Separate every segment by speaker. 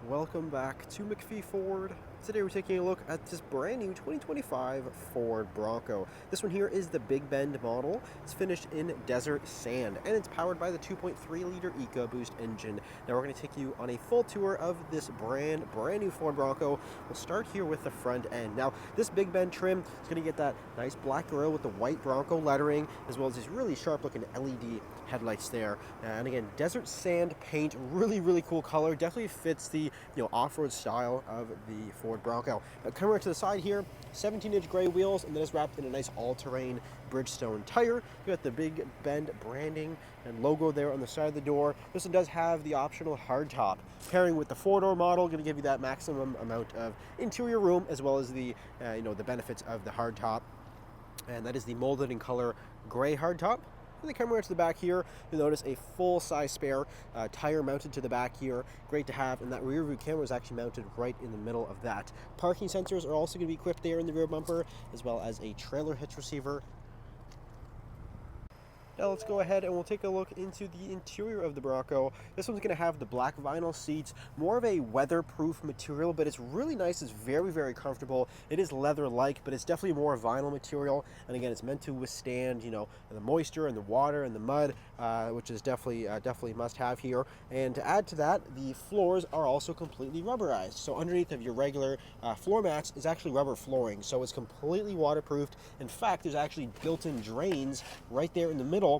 Speaker 1: Welcome back to McPhee Ford. Today we're taking a look at this brand new 2025 Ford Bronco. This one here is the Big Bend model. It's finished in desert sand and it's powered by the 2.3 liter EcoBoost engine. Now we're going to take you on a full tour of this brand new Ford Bronco. We'll start here with the front end. Now this Big Bend trim is going to get that nice black grille with the white Bronco lettering, as well as these really sharp looking LED headlights there. And again, desert sand paint, really cool color. Definitely fits the off-road style of the Ford Bronco. Now coming right to the side here, 17-inch gray wheels, and then it's wrapped in a nice all-terrain Bridgestone tire. You got the Big Bend branding and logo there on the side of the door. This one does have the optional hardtop. Pairing with the four-door model, going to give you that maximum amount of interior room, as well as the the benefits of the hardtop. And that is the molded in color gray hardtop. And then coming right to the back here, you'll notice a full-size spare tire mounted to the back here. Great to have, and that rear view camera is actually mounted right in the middle of that. Parking sensors are also going to be equipped there in the rear bumper, as well as a trailer hitch receiver. Now let's go ahead and we'll take a look into the interior of the Bronco. This one's going to have the black vinyl seats, more of a weatherproof material, but it's really nice. It's very comfortable. It is leather-like, but it's definitely more vinyl material. And again, it's meant to withstand, the moisture and the water and the mud, which is definitely must-have here. And to add to that, the floors are also completely rubberized. So underneath of your regular floor mats is actually rubber flooring, so it's completely waterproofed. In fact, there's actually built-in drains right there in the middle.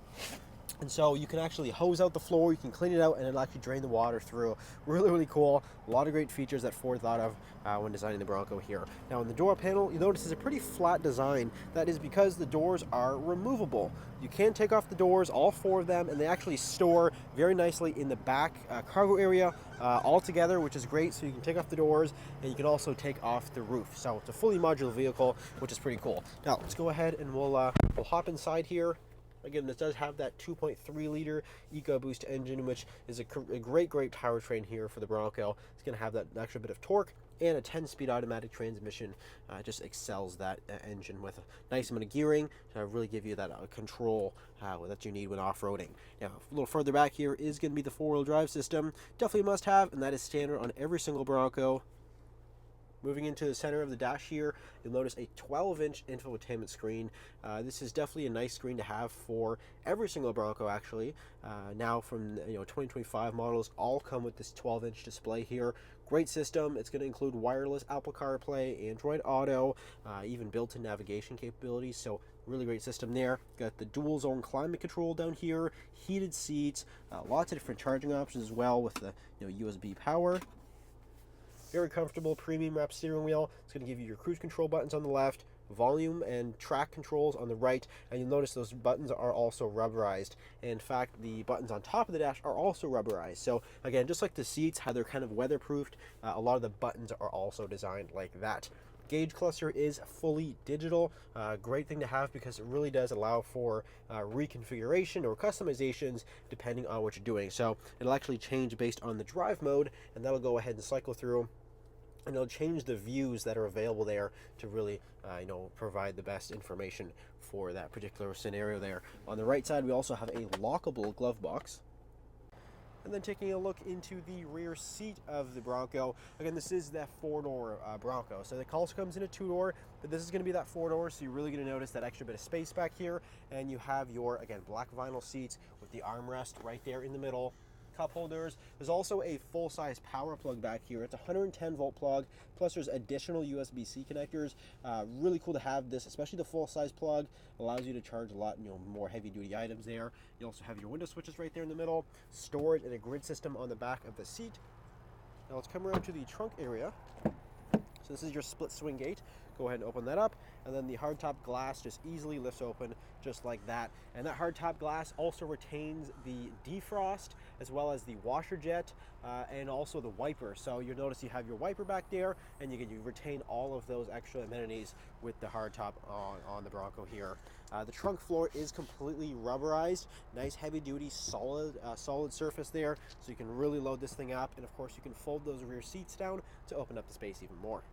Speaker 1: And so you can actually hose out the floor, you can clean it out, and it'll actually drain the water through. Really cool. A lot of great features that Ford thought of when designing the Bronco here. Now in the door panel, you notice it's a pretty flat design. That is because the doors are removable. You can take off the doors, all four of them, and they actually store very nicely in the back cargo area all together, which is great. So you can take off the doors, and you can also take off the roof. So it's a fully modular vehicle, which is pretty cool. Now let's go ahead and we'll hop inside here. Again, this does have that 2.3 liter EcoBoost engine, which is a great powertrain here for the Bronco. It's going to have that extra bit of torque, and a 10-speed automatic transmission just excels that engine with a nice amount of gearing to really give you that control that you need when off-roading. Now, a little further back here is going to be the four-wheel drive system. Definitely a must-have, and that is standard on every single Bronco. Moving into the center of the dash here, you'll notice a 12-inch infotainment screen. This is definitely a nice screen to have for every single Bronco, actually. Now from 2025 models, all come with this 12-inch display here. Great system. It's going to include wireless Apple CarPlay, Android Auto, even built-in navigation capabilities. So really great system there. Got the dual zone climate control down here, heated seats, lots of different charging options as well with the USB power. Very comfortable premium wrap steering wheel. It's going to give you your cruise control buttons on the left, volume and track controls on the right, and you'll notice those buttons are also rubberized. In fact, the buttons on top of the dash are also rubberized. So again, just like the seats, how they're kind of weatherproofed, a lot of the buttons are also designed like that. Gauge cluster is fully digital. Great thing to have because it really does allow for reconfiguration or customizations depending on what you're doing. So it'll actually change based on the drive mode, and that'll go ahead and cycle through, and it'll change the views that are available there to really provide the best information for that particular scenario there. On the right side, we also have a lockable glove box. And then taking a look into the rear seat of the Bronco. Again, this is that four-door Bronco. So it also comes in a two-door, but this is going to be that four-door, so you're really going to notice that extra bit of space back here. And you have your, again, black vinyl seats with the armrest right there in the middle. Cup holders. There's also a full-size power plug back here. It's a 110-volt plug, plus there's additional USB-C connectors. Really cool to have this, especially the full-size plug. Allows you to charge a lot more heavy-duty items there. You also have your window switches right there in the middle, storage and a grid system on the back of the seat. Now let's come around to the trunk area. So this is your split swing gate. Go ahead and open that up, and then the hardtop glass just easily lifts open just like that. And that hardtop glass also retains the defrost as well as the washer jet and also the wiper. So you'll notice you have your wiper back there, and you retain all of those extra amenities with the hardtop on the Bronco here. The trunk floor is completely rubberized, nice heavy-duty solid surface there, so you can really load this thing up. And of course, you can fold those rear seats down to open up the space even more.